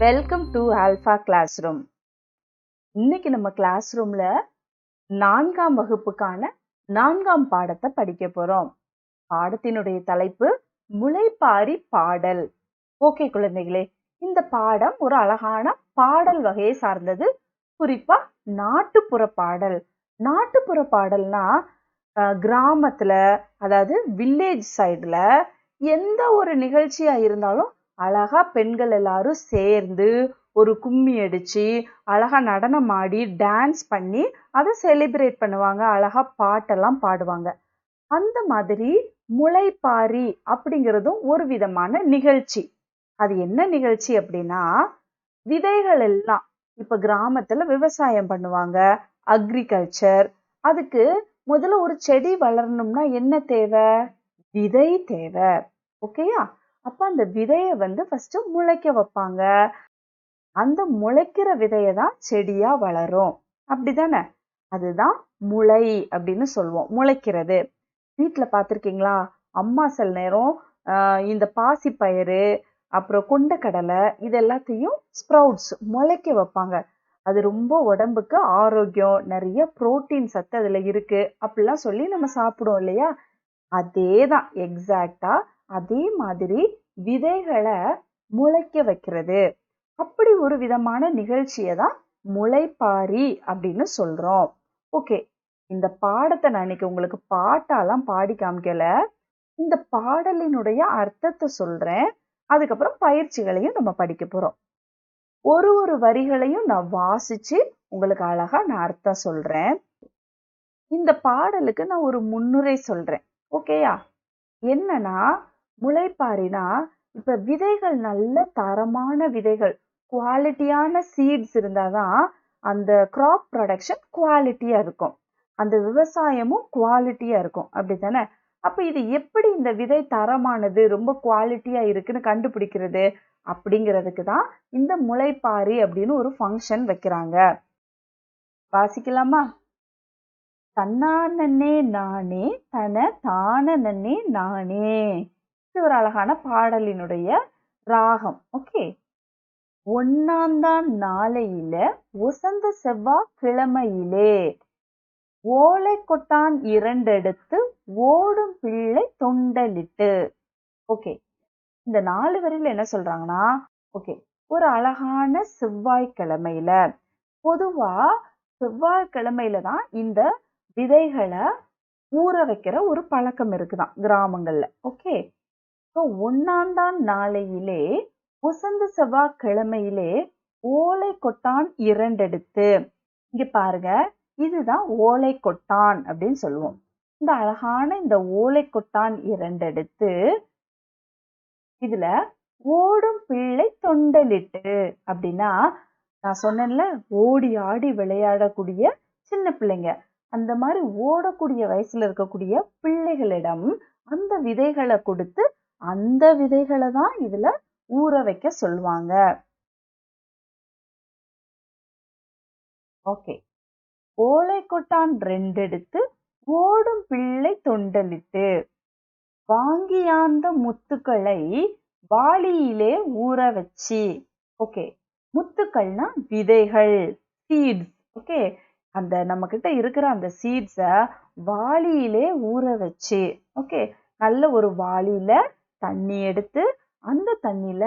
Welcome to alpha class room. இன்னைக்கு நம்ம class ரூம்ல 4ஆம் வகுப்புக்கான 4ஆம் பாடத்தை படிக்க போறோம். பாடத்தினுடைய தலைப்பு முளைப்பாரி பாடல். ஓகே குழந்தைகளே, இந்த பாடம் ஒரு அழகான பாடல் வகையை சார்ந்தது. குறிப்பா நாட்டுப்புற பாடல். நாட்டுப்புற பாடல்னா கிராமத்துல, அதாவது வில்லேஜ் சைடுல எந்த ஒரு நிகழ்ச்சியா இருந்தாலும் அழகா பெண்கள் எல்லாரும் சேர்ந்து ஒரு கும்மி அடிச்சு அழகா நடனம் ஆடி டான்ஸ் பண்ணி அதை செலிப்ரேட் பண்ணுவாங்க. அழகா பாட்டெல்லாம் பாடுவாங்க. அந்த மாதிரி முளைப்பாரி அப்படிங்கிறதும் ஒரு விதமான நிகழ்ச்சி. அது என்ன நிகழ்ச்சி அப்படின்னா, விதைகள் எல்லாம் இப்ப கிராமத்துல விவசாயம் பண்ணுவாங்க, அக்ரிகல்ச்சர். அதுக்கு முதல்ல ஒரு செடி வளரணும்னா என்ன தேவை? விதை தேவை. ஓகேயா? அப்ப அந்த விதைய ஃபர்ஸ்ட் முளைக்க வைப்பாங்க. அந்த முளைக்கிற விதைய தான் செடியா வளரும். அப்படிதானே? அதுதான் முளை அப்படின்னு சொல்லுவோம். முளைக்கிறது. வீட்டுல பார்த்திருக்கீங்களா? அம்மா சில நேரம் இந்த பாசிப்பயிறு, அப்புறம் கொண்டக்கடலை, இது எல்லாத்தையும் ஸ்ப்ரவுட்ஸ் முளைக்க வைப்பாங்க. அது ரொம்ப உடம்புக்கு ஆரோக்கியம், நிறைய புரோட்டீன் சத்து அதுல இருக்கு அப்படிலாம் சொல்லி நம்ம சாப்பிடுவோம் இல்லையா? அதேதான், எக்ஸாக்டா அதே மாதிரி விதைகளை முளைக்க வைக்கிறது. அப்படி ஒரு விதமான நிகழ்ச்சியை தான் முளைப்பாரி அப்படின்னு சொல்றோம். ஓகே, இந்த பாடத்தை நான் இன்னைக்கு உங்களுக்கு பாட்டாலாம் பாடி காமிக்கல. இந்த பாடலினுடைய அர்த்தத்தை சொல்றேன். அதுக்கப்புறம் பயிற்சிகளையும் நம்ம படிக்க போறோம். ஒரு ஒரு வரிகளையும் நான் வாசிச்சு உங்களுக்கு அழகா நான் அர்த்தம் சொல்றேன். இந்த பாடலுக்கு நான் ஒரு முன்னுரை சொல்றேன். ஓகேயா? என்னன்னா, முளைப்பாரினா இப்ப விதைகள் நல்ல தரமான விதைகள், குவாலிட்டியான சீட்ஸ் இருந்தாதான் அந்த கிராப் ப்ரொடக்ஷன் குவாலிட்டியா இருக்கும். அந்த விவசாயமும் குவாலிட்டியா இருக்கும். அப்படித்தானே? அப்ப இது எப்படி இந்த விதை தரமானது, ரொம்ப குவாலிட்டியா இருக்குன்னு கண்டுபிடிக்கிறது அப்படிங்கிறதுக்கு தான் இந்த முளைப்பாரி அப்படின்னு ஒரு ஃபங்க்ஷன் வைக்கிறாங்க. வாசிக்கலாமா? தன்னானே நானே தன தானே நானே. இது ஒரு அழகான பாடலினுடைய ராகம். ஓகே. ஒன்னாந்தான் நாளையில வசந்த செவ்வாய் கிழமையிலே ஓலை கொட்டான் இரண்டெடுத்து ஓடும் பிள்ளை தொண்டலிட்டு. ஓகே, இந்த 4 வரியில என்ன சொல்றாங்கன்னா, ஓகே, ஒரு அழகான செவ்வாய்க்கிழமையில, பொதுவா செவ்வாய்க்கிழமையில தான் இந்த விதைகளை ஊற வைக்கிற ஒரு பழக்கம் இருக்குதான் கிராமங்கள்ல. ஓகே, ஒன்னாந்தான் நாளையிலே வசந்த செவ்வாய் கிழமையிலே ஓலை கொட்டான் இரண்டெடுத்து. இங்க பாருங்க, இதுதான் ஓலை கொட்டான் அப்படின்னு சொல்லுவோம். இந்த அழகான இந்த ஓலை கொட்டான் இரண்டெடுத்து இதுல ஓடும் பிள்ளை தொண்டலிட்டு. அப்படின்னா, நான் சொன்னேன்ல, ஓடி ஆடி விளையாடக்கூடிய சின்ன பிள்ளைங்க, அந்த மாதிரி ஓடக்கூடிய வயசுல இருக்கக்கூடிய பிள்ளைகளிடம் அந்த விதைகளை கொடுத்து அந்த விதைகளை தான் இதுல ஊற வைக்க சொல்லுவாங்க. ஓகே, ஓலை கொட்டான் ரெண்டெடுத்து ஓடும் பிள்ளை தொண்டலிட்டு வாங்கியாந்த முத்துக்களை வாளியிலே ஊற வச்சு. ஓகே, முத்துக்கள்னா விதைகள், சீட்ஸ். ஓகே, அந்த நம்ம கிட்ட இருக்கிற அந்த சீட்ஸ வாளியிலே ஊற வச்சு. ஓகே, நல்ல ஒரு வாளியில தண்ணி எடுத்து அந்த தண்ணியில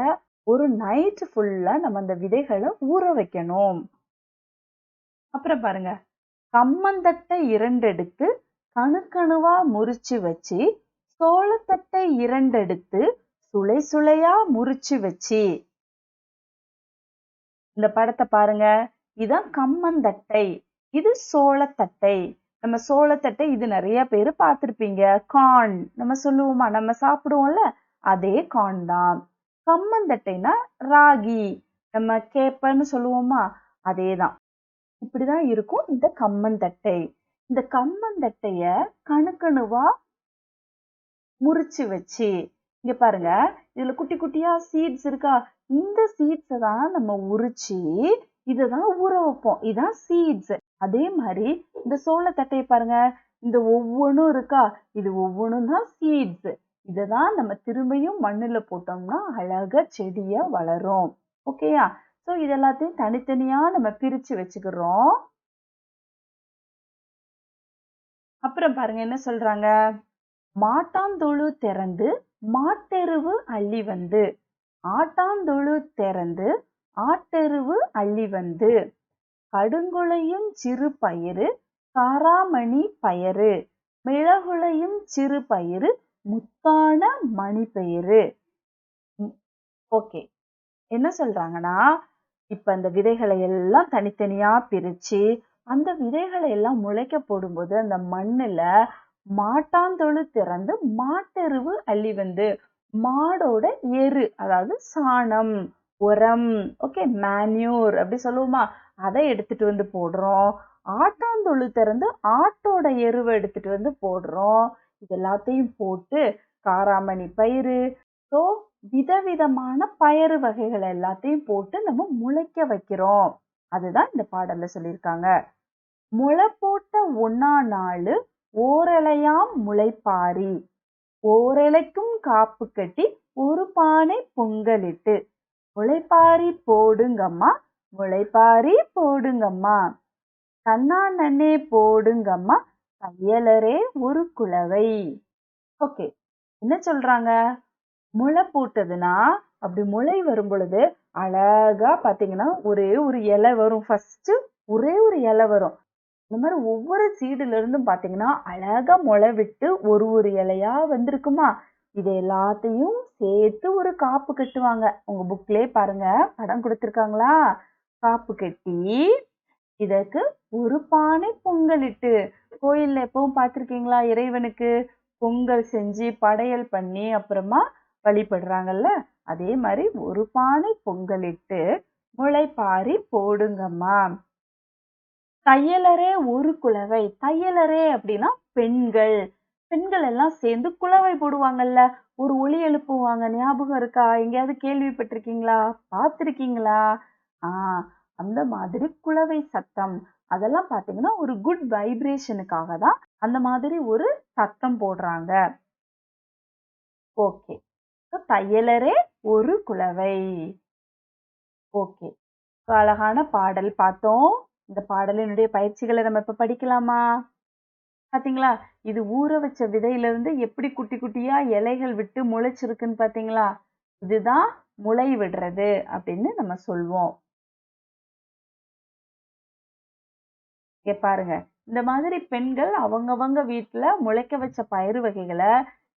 ஒரு நைட் ஃபுல்லா நம்ம அந்த விதைகளை ஊற வைக்கணும். அப்புறம் பாருங்க, கம்மந்தட்டை இரண்டெடுத்து கணுக்கணுவா முறிச்சு வச்சு சோளத்தட்டை இரண்டெடுத்து சுளை சுளையா முறிச்சு வச்சு. இந்த படத்தை பாருங்க, இதான் கம்மந்தட்டை, இது சோளத்தட்டை. நம்ம சோளத்தட்டை இது நிறைய பேரு பார்த்திருப்பீங்க. கார்ன் நம்ம சொல்லுவோமா, நம்ம சாப்பிடுவோம்ல, அதே கார்ன் தான். கம்மந்தட்டைனா ராகி, நம்ம கேப்பன்னு சொல்லுவோமா, அதேதான். இப்படிதான் இருக்கும் இந்த கம்மந்தட்டை. இந்த கம்மந்தட்டைய கணுக்கணுவா முறிச்சு வச்சு. இங்க பாருங்க, இதுல குட்டி குட்டியா சீட்ஸ் இருக்கா? இந்த சீட்ஸை தான் நம்ம உரிச்சு இததான் ஊற வைப்போம். இதான் சீட்ஸ். அதே மாதிரி இந்த சோளத்தட்டையை பாருங்க, இந்த ஒவ்வொன்றும் இருக்கா? இது ஒவ்வொன்றும் தான் சீட்ஸ். இததான் நம்ம திரும்பியும் மண்ணுல போட்டோம்னா அழகா செடியா வளரும். ஓகேயா? ஸோ இது எல்லாத்தையும் தனித்தனியா நம்ம பிரிச்சு வச்சுக்கிறோம். அப்புறம் பாருங்க என்ன சொல்றாங்க, மாட்டாந்தொழு திறந்து மாட்டெருவு அள்ளி வந்து, ஆட்டாந்தொழு திறந்து ஆட்டெருவு அள்ளி வந்து, கடுங்குளையும் சிறு பயிறு காராமணி பயறு, மிளகுளையும் சிறு பயிறு முத்தான மணி பயிறு. ஓகே, என்ன சொல்றாங்கன்னா, இப்ப அந்த விதைகளை எல்லாம் தனித்தனியா பிரிச்சு அந்த விதைகளை எல்லாம் முளைக்க போடும்போது அந்த மண்ணுல மாட்டாந்தொழு திறந்து மாட்டெருவு அள்ளி வந்து, மாடோட எரு, அதாவது சாணம், உரம், ஓகே, மேன்யூர் அப்படி சொல்லுவோமா, அதை எடுத்துட்டு வந்து போடுறோம். ஆட்டாந்தொழு திறந்து ஆட்டோட எருவை எடுத்துட்டு வந்து போடுறோம். இது எல்லாத்தையும் போட்டு காராமணி பயிறு, ஸோ விதவிதமான பயறு வகைகள் எல்லாத்தையும் போட்டு நம்ம முளைக்க வைக்கிறோம். அதுதான் இந்த பாடல்ல சொல்லியிருக்காங்க. முளை போட்ட ஒன்னா நாளு ஓரலையாம் முளைப்பாரி, ஓரலைக்கும் காப்பு கட்டி ஒரு பானை பொங்கலிட்டு, முளைப்பாரி போடுங்கம்மா, முளைப்பாரி போடுங்கம்மா, கண்ணா நன்னே போடுங்கம்மா, தையலரே ஒரு குலவை. ஓகே, என்ன சொல்றாங்க, முளை போட்டதுன்னா அப்படி முளை வரும் பொழுது அழகா பாத்தீங்கன்னா ஒரே ஒரு இலை வரும். ஃபர்ஸ்ட் ஒரே ஒரு இலை வரும். இந்த மாதிரி ஒவ்வொரு சீடுல இருந்தும் பாத்தீங்கன்னா அழகா முளை விட்டு ஒரு இலையா வந்திருக்குமா, இது எல்லாத்தையும் சேர்த்து ஒரு காப்பு கட்டுவாங்க. உங்க புக்லயே பாருங்க, படம் கொடுத்திருக்காங்களா, காப்பு கட்டி இதற்கு ஒரு பானை பொங்கலிட்டு, கோயில்ல எப்பவும் பார்த்திருக்கீங்களா, இறைவனுக்கு பொங்கல் செஞ்சு படையல் பண்ணி அப்புறமா வழிபடுறாங்கல்ல, அதே மாதிரி ஒரு பானை பொங்கலிட்டு முளைப்பாரி போடுங்கம்மா, தையலரே ஒரு குலவை. தையலரே அப்படின்னா பெண்கள், பெண்கள் எல்லாம் சேர்ந்து குலவை போடுவாங்கல்ல, ஒரு ஒலி எழுப்புவாங்க, ஞாபகம் இருக்கா, எங்கேயாவது கேள்விப்பட்டிருக்கீங்களா, பார்த்திருக்கீங்களா? அந்த மாதிரி குலவை சத்தம், அதெல்லாம் பாத்தீங்கன்னா ஒரு குட் வைப்ரேஷனுக்காக தான் அந்த மாதிரி ஒரு சத்தம் போடுறாங்க. ஓகே, தையலரே ஒரு குலவை. ஓகே, அழகான பாடல் பார்த்தோம். இந்த பாடலினுடைய பயிற்சிகளை நம்ம இப்ப படிக்கலாமா? பாத்தீங்களா, இது ஊற வச்ச விதையில இருந்து எப்படி குட்டி குட்டியா இலைகள் விட்டு முளைச்சிருக்குன்னு பாத்தீங்களா, இதுதான் முளை விடுறது அப்படின்னு நம்ம சொல்வோம். இங்க பாருங்க, இந்த மாதிரி பெண்கள் அவங்கவங்க வீட்டுல முளைக்க வச்ச பயிறு வகைகளை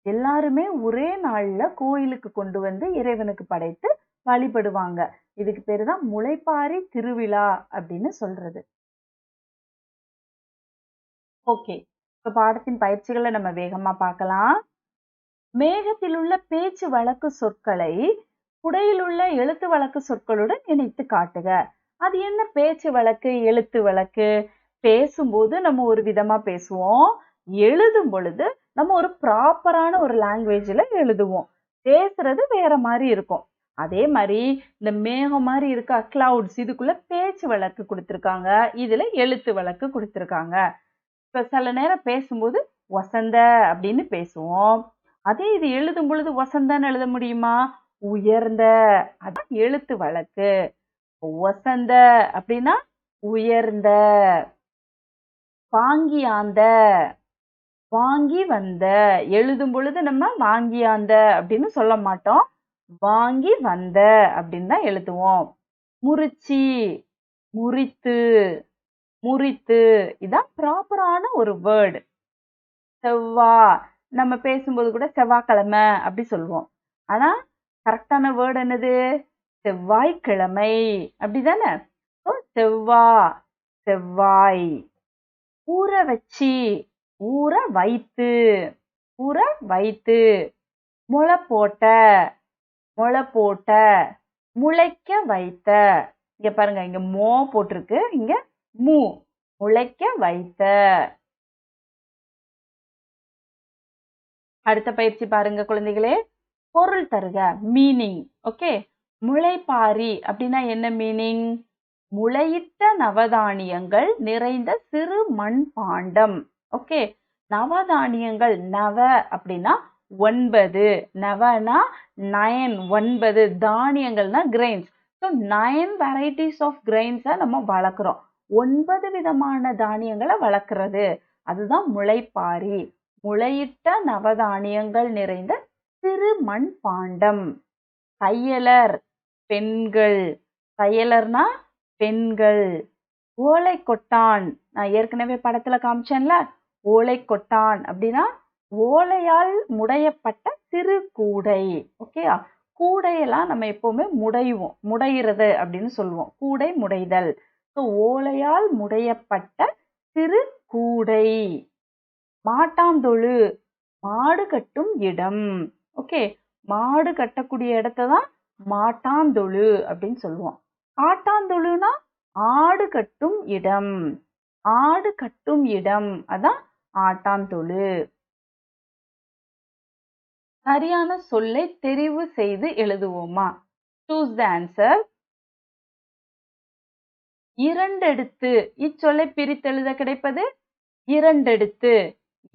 எல்லாருமே ஒரே நாள்ல கோயிலுக்கு கொண்டு வந்து இறைவனுக்கு படைத்து வழிபடுவாங்க. இதுக்கு பேருதான் முளைப்பாரி திருவிழா அப்படின்னு சொல்றது. ஓகே, இப்ப பாடத்தின் பயிற்சிகளை நம்ம வேகமா பார்க்கலாம். மேகத்தில் உள்ள பேச்சு வழக்கு சொற்களை குடையில் உள்ள எழுத்து வழக்கு சொற்களுடன் இணைத்து காட்டுக. அது என்ன பேச்சு வழக்கு, எழுத்து வழக்கு? பேசும்போது நம்ம ஒரு விதமா பேசுவோம், எழுதும் பொழுது நம்ம ஒரு ப்ராப்பரான ஒரு லாங்குவேஜ்ல எழுதுவோம், பேசுறது வேற மாதிரி இருக்கும். அதே மாதிரி இந்த மேகம் மாதிரி இருக்க கிளவுட்ஸ், இதுக்குள்ள பேச்சு வழக்கு கொடுத்திருக்காங்க, இதுல எழுத்து வழக்கு கொடுத்திருக்காங்க. இப்ப சில நேரம் பேசும்போது வசந்த அப்படின்னு பேசுவோம், அதே இது எழுதும் பொழுது வசந்தன்னு எழுத முடியுமா, உயர்ந்த, அதான் எழுத்து வழக்கு. வசந்த அப்படின்னா உயர்ந்த. வாங்கியாந்த, வாங்கி வந்த, எழுதும் பொழுது நம்ம வாங்கியாந்த அப்படின்னு சொல்ல மாட்டோம், வாங்கி வந்த அப்படின்னு தான் எழுதுவோம். முறிச்சி, முறித்து, முறித்து, இதான் ப்ராப்பரான ஒரு வேர்டு. செவ்வா, நம்ம பேசும்போது கூட செவ்வாய்க்கிழமை அப்படி சொல்லுவோம், ஆனா கரெக்டான வேர்டு என்னது, செவ்வாய்க்கிழமை அப்படிதானே. செவ்வா, செவ்வாய். ஊற வச்சி, ஊற வைத்து, ஊற வைத்து. முளை போட்ட, முளை போட்ட. முளைக்க வைத்த, இங்க பாருங்க, இங்க மோ போட்டிருக்கு, இங்க மூ, முளைக்க வைத்த. அடுத்த பயிற்சி பாருங்க குழந்தைகளே, பொருள் தருக, மீனிங். ஓகே, முளைப்பாரி அப்படின்னா என்ன மீனிங், முளையிட்ட நவதானியங்கள் நிறைந்த சிறு மண் பாண்டம். ஓகே, நவதானியங்கள், நவ அப்படின்னா 9, நவனா 9, 9, தானியங்கள்னா கிரெயின்ஸ், ஸோ 9 வெரைட்டிஸ் ஆஃப் கிரெயின்ஸை நம்ம வளர்க்குறோம். 9 விதமான தானியங்களை வளர்க்குறது அதுதான் முளைப்பாரி. முளையிட்ட நவதானியங்கள் நிறைந்த சிறு மண் பாண்டம். தையலர் பெண்கள். தையலர்னா பெண்கள். ஓலை கொட்டான், நான் ஏற்கனவே படத்துல காமிச்சேன்ல, ஓலை கொட்டான் அப்படின்னா ஓலையால் முடையப்பட்ட சிறு கூடை. ஓகேயா? கூடையெல்லாம் நம்ம எப்பவுமே முடையுவோம், முடையிறது அப்படின்னு சொல்லுவோம், கூடை முடைதல். ஸோ ஓலையால் முடையப்பட்ட சிறு கூடை. மாட்டாந்தொழு, மாடு கட்டும் இடம். ஓகே, மாடு கட்டக்கூடிய இடத்தை தான் மாட்டாந்தொழு அப்படின்னு சொல்லுவோம். ஆட்டாந்தொழுனா ஆடு கட்டும் இடம். ஆடு கட்டும் இடம் அதான் ஆட்டாந்தொழு. சரியான சொல்லை தெரிவு செய்து எழுதுவோமா? Choose the answer. இரண்டெடுத்து, இச்சொல்லை பிரித்தெழுத கிடைப்பது இரண்டெடுத்து.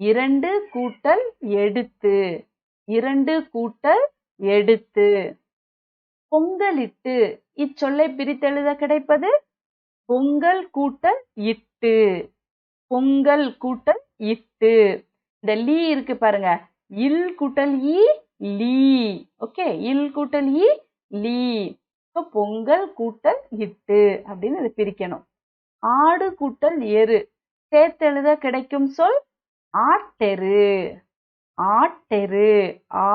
2 கூட்டல் எடுத்து. 2 கூட்டல் எடுத்து. பொங்கலிட்டு, இச்சொல்லை பிரித்தெழுத கிடைப்பது பொங்கல் கூட்டல் இட்டு. பொங்கல் கூட்டல் இட்டு. இந்த லீ இருக்கு பாருங்க, இல் கூட்டல் இ லீ. ஓகே, இல் கூட்டல் இ லீ. பொங்கல் கூட்டல் இட்டு அப்படின்னு இதை பிரிக்கணும். ஆடு கூட்டல் எரு சேர்த்தெழுத கிடைக்கும் சொல் ஆட்டெரு. ஆட்டெரு. ஆ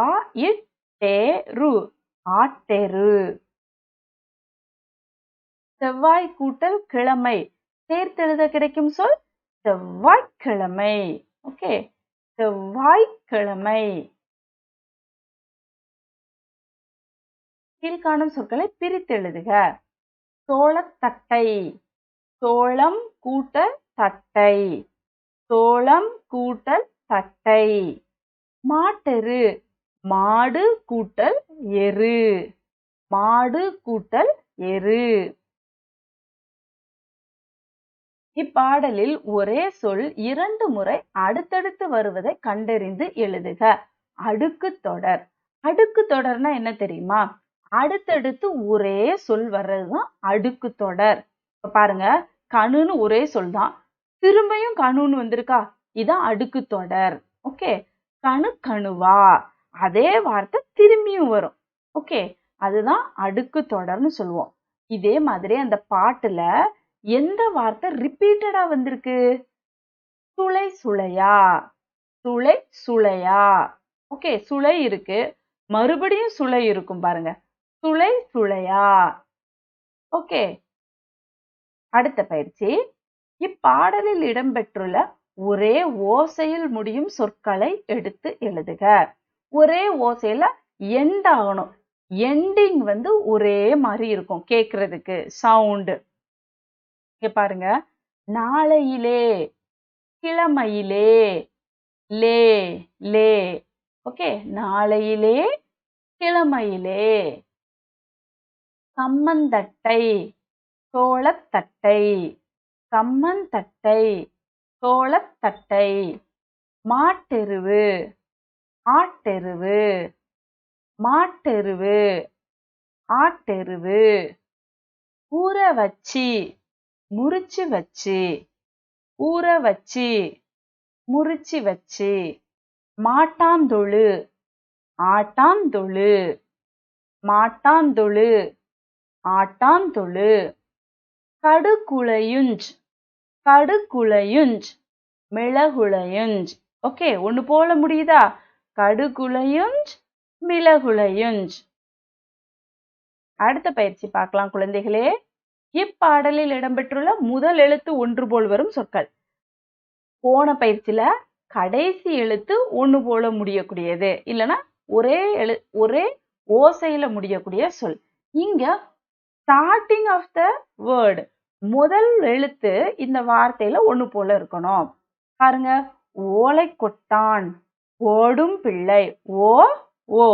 இட்டேரு. ஆட்டெரு. செவ்வாய் கூட்டல் கிழமை சேர்த்தெழுத கிடைக்கும் சொல் செவ்வாய்க்கிழமை. ஓகே, செவ்வாய்க்கிழமை. கீழ்காணும் சொற்களை பிரித்தெழுதுக. சோளத்தட்டை. சோளம் கூட்டல் தட்டை. சோளம் கூட்டல் தட்டை. மாட்டெரு. மாடு கூட்டல் எரு. மாடு கூட்டல் எரு. இப்பாடலில் ஒரே சொல் 2 முறை அடுத்தடுத்து வருவதை கண்டறிந்து எழுதுக. அடுக்கு தொடர். அடுக்கு தொடர்னா என்ன தெரியுமா? அடுத்தடுத்து ஒரே சொல் வர்றதுதான் அடுக்கு தொடர். இப்ப பாருங்க, கணுன்னு ஒரே சொல் தான், திரும்பியும் கணுன்னு வந்திருக்கா, இதான் அடுக்கு தொடர். ஓகே, கணு கணுவா, அதே வார்த்தை திரும்பியும் வரும். ஓகே, அதுதான் அடுக்கு தொடர்னு சொல்லுவோம். இதே மாதிரி அந்த பாட்டுல எந்த வார்த்தை ரிப்பீட்டடா வந்திருக்கு? சுளை சுளையா. சுளை சுளையா. ஓகே, சுளை இருக்கு, மறுபடியும் சுளை இருக்கும் பாருங்க, சுளை சுளையா. ஓகே, அடுத்த பயிற்சி. இப்பாடலில் இடம்பெற்றுள்ள ஒரே ஓசையில் முடியும் சொற்களை எடுத்து எழுதுக. ஒரே ஓசையில எண்ட் ஆகணும். எண்டிங் ஒரே மாதிரி இருக்கும் கேக்குறதுக்கு சவுண்ட். இங்க பாருங்க, நாளையிலே, கிழமையிலே, லே லே. ஓகே, நாளையிலே, கிழமையிலே. கம்மந்தட்டை, சோளத்தட்டை. கம்மந்தட்டை, சோளத்தட்டை. மாட்டெருவு, ஆட்டெருவு. மாட்டெருவு, ஆட்டெருவு. ஊற வச்சி, முறிச்சு வச்சு. ஊற வச்சு, முறிச்சு வச்சு. மாட்டாந்தொழு, ஆட்டாந்தொழு. மாட்டாந்தொழு, ஆட்டாந்தொழு. கடுகுளையுஞ்ச், கடுகுளையுஞ்ச். மிளகுளையுஞ்ச். ஓகே, ஒண்ணு போல முடியுதா? கடுகுளையுஞ்ச், மிளகுளையுஞ்ச். அடுத்த பயிற்சி பார்க்கலாம் குழந்தைகளே. இப்பாடலில் இடம்பெற்றுள்ள முதல் எழுத்து ஒன்று போல் வரும் சொற்கள். போன பயிற்சியில கடைசி எழுத்து ஒண்ணு போல முடியக்கூடியது, இல்லைன்னா ஒரே ஓசையில முடியக்கூடிய சொல். இங்க ஸ்டார்டிங் ஆஃப் த வேர்டு, முதல் எழுத்து இந்த வார்த்தையில ஒண்ணு போல இருக்கணும். பாருங்க, ஓலை கொட்டான், ஓடும் பிள்ளை, ஓ ஓ.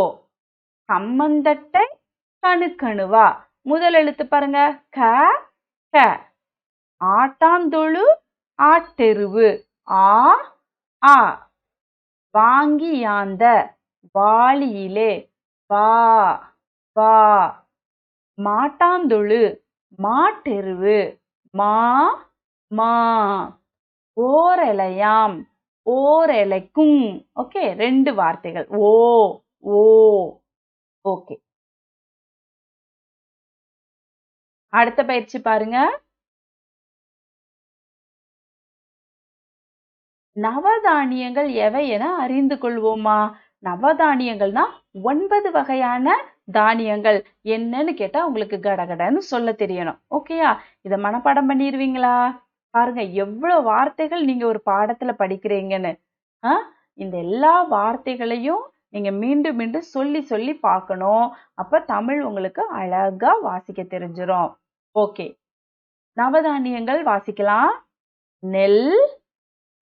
கம்மந்தட்டை, கணுக்கணுவா, முதல் எழுத்து பாருங்க க க. ஆட்டாந்தொழு, ஆட்டெருவு, ஆ ஆ. வாங்கியாந்த, வாளியிலே, வா வா. மாட்டாந்தொழு மாட்டெருவு மா மா ஓரெலையாம் ஓரெலைக்கும் ஓகே 2 வார்த்தைகள் ஓ ஓ ஓகே அடுத்த பயிற்சி பாருங்க நவதானியங்கள் எவை என அறிந்து கொள்வோமா நவதானியங்கள்னா 9 வகையான தானியங்கள் என்னன்னு கேட்டா உங்களுக்கு கடகடன்னு சொல்ல தெரியணும் ஓகேயா இத மனப்பாடம் பண்ணிடுவீங்களா பாருங்க எவ்வளவு வார்த்தைகள் நீங்க ஒரு பாடத்துல படிக்கிறீங்கன்னு இந்த எல்லா வார்த்தைகளையும் நீங்க மீண்டும் மீண்டும் சொல்லி சொல்லி பார்க்கணும் அப்ப தமிழ் உங்களுக்கு அழகா வாசிக்க தெரிஞ்சிரும் ஓகே நவதானியங்கள் வாசிக்கலாம் நெல்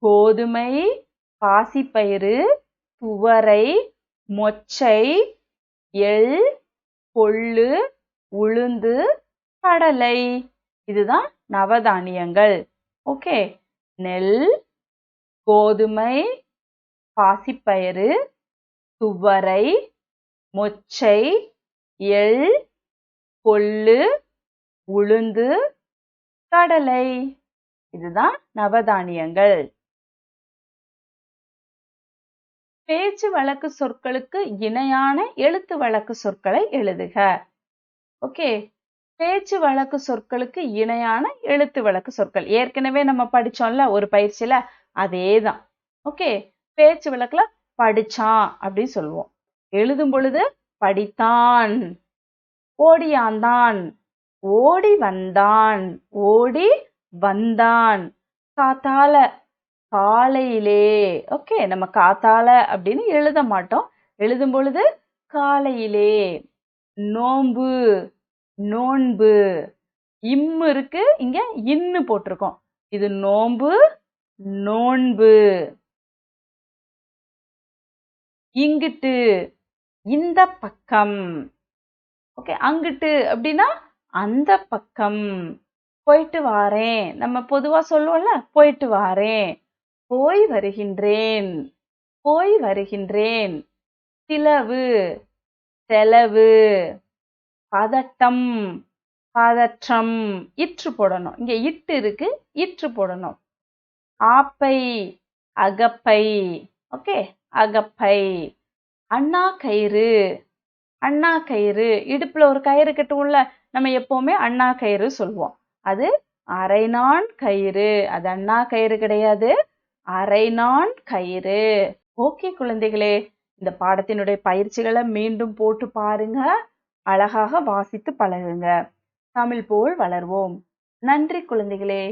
கோதுமை பாசிப்பயிறு துவரை மொச்சை எள் கொள்ளு உளுந்து கடலை இதுதான் நவதானியங்கள் ஓகே நெல் கோதுமை பாசிப்பயிறு துவரை மொச்சை எள் கொள்ளு உளுந்து கடலை இதுதான் நவதானியங்கள் பேச்சு வழக்கு சொற்களுக்கு இணையான எழுத்து வழக்கு சொற்களை எழுதுக ஓகே பேச்சு வழக்கு சொற்களுக்கு இணையான எழுத்து வழக்கு சொற்கள் ஏற்கனவே நம்ம படிச்சோம்ல ஒரு பயிற்சியில அதேதான் ஓகே பேச்சு வழக்குல படிச்சான் அப்படின்னு சொல்லுவோம் எழுதும் பொழுது படித்தான் ஓடியாந்தான் ஓடி வந்தான் ஓடி வந்தான் காத்தால காலையிலே ஓகே நம்ம காத்தால அப்படின்னு எழுத மாட்டோம் எழுதும் பொழுது காலையிலே நோன்பு நோன்பு இம்மு இருக்கு இங்க இன்னு போட்டிருக்கோம் இது நோன்பு நோன்பு இங்கிட்டு இந்த பக்கம் ஓகே அங்கிட்டு அப்படின்னா அந்த பக்கம் போயிட்டு வாரேன் நம்ம பொதுவா சொல்லுவோம்ல போயிட்டு வாரேன் போய் வருகின்றேன் போய் வருகின்றேன் சிலவு செலவு பதட்டம் பதற்றம் இற்று போடணும் இங்க இட்டு இருக்கு இற்று போடணும் ஆப்பை அகப்பை ஓகே அகப்பை அண்ணா கயிறு அண்ணா கயிறு இடுப்புல ஒரு கயிறு கட்டுவோம்ல நம்ம எப்பவுமே அண்ணா கயிறு சொல்லுவோம் அது அரைநான் கயிறு அது அண்ணா கயிறு கிடையாது அரைநான் கயிறு ஓகே குழந்தைகளே இந்த பாடத்தினுடைய பயிற்சிகளை மீண்டும் போட்டு பாருங்க அழகாக வாசித்து பழகுங்க தமிழ் போல் வளர்வோம் நன்றி குழந்தைகளே